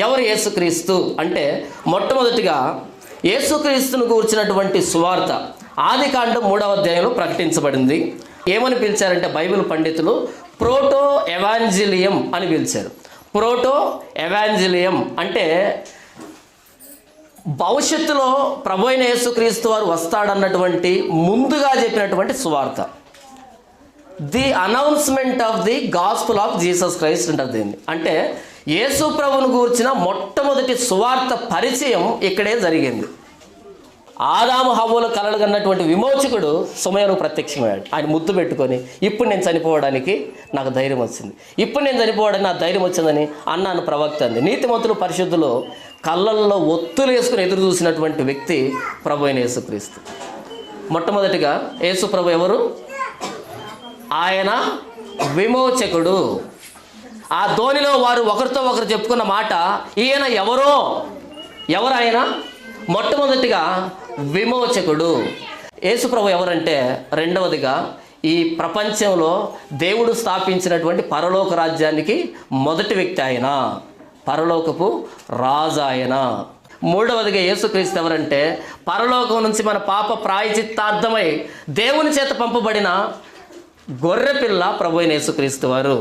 ఎవరు యేసుక్రీస్తు అంటే మొట్టమొదటిగా యేసుక్రీస్తును గూర్చినటువంటి సువార్త ఆదికాండం 3వ అధ్యాయంలో ప్రకటించబడింది. ఏమని పిలిచారంటే బైబిల్ పండితులు ప్రోటో ఎవాంజలియం అని పిలిచారు. ప్రోటో ఎవాంజలియం అంటే భవిష్యత్తులో ప్రభు అయిన యేసుక్రీస్తు వారు వస్తాడన్నటువంటి ముందుగా చెప్పినటువంటి సువార్త. The announcement of the gospel of Jesus Christ అంటారు దీన్ని. అంటే యేసు ప్రభువును గూర్చిన మొట్టమొదటి సువార్త పరిచయం ఇక్కడే జరిగింది. ఆదాము హవ్వలు కలగన్నటువంటి విమోచకుడు సమయంలో ప్రత్యక్షమయ్యాడు. ఆయన ముద్దు పెట్టుకొని ఇప్పుడు నేను చనిపోవడానికి నాకు ధైర్యం వచ్చింది, ఇప్పుడు నేను చనిపోవడానికి నాకు ధైర్యం వచ్చిందని అన్నాను ప్రవక్త అంది. నీతిమంతులు పరిశుద్ధులు కళ్ళల్లో ఒత్తులు వేసుకుని ఎదురు చూసినటువంటి వ్యక్తి ప్రభు అయిన యేసుక్రీస్తు. మొట్టమొదటిగా యేసు ప్రభు ఎవరు? ఆయన విమోచకుడు. ఆ ధోనిలో వారు ఒకరితో ఒకరు చెప్పుకున్న మాట, ఈయన ఎవరు ఆయన? మొట్టమొదటిగా విమోచకుడు. యేసుప్రభు ఎవరంటే రెండవదిగా ఈ ప్రపంచంలో దేవుడు స్థాపించినటువంటి పరలోక రాజ్యానికి మొదటి వ్యక్తి ఆయన, పరలోకపు రాజు ఆయన. మూడవదిగా యేసుక్రీస్తు ఎవరంటే పరలోకం నుంచి మన పాప ప్రాయచిత్తార్థమై దేవుని చేత పంపబడిన గొర్రెపిల్ల ప్రభు అయిన యేసుక్రీస్తు వారు.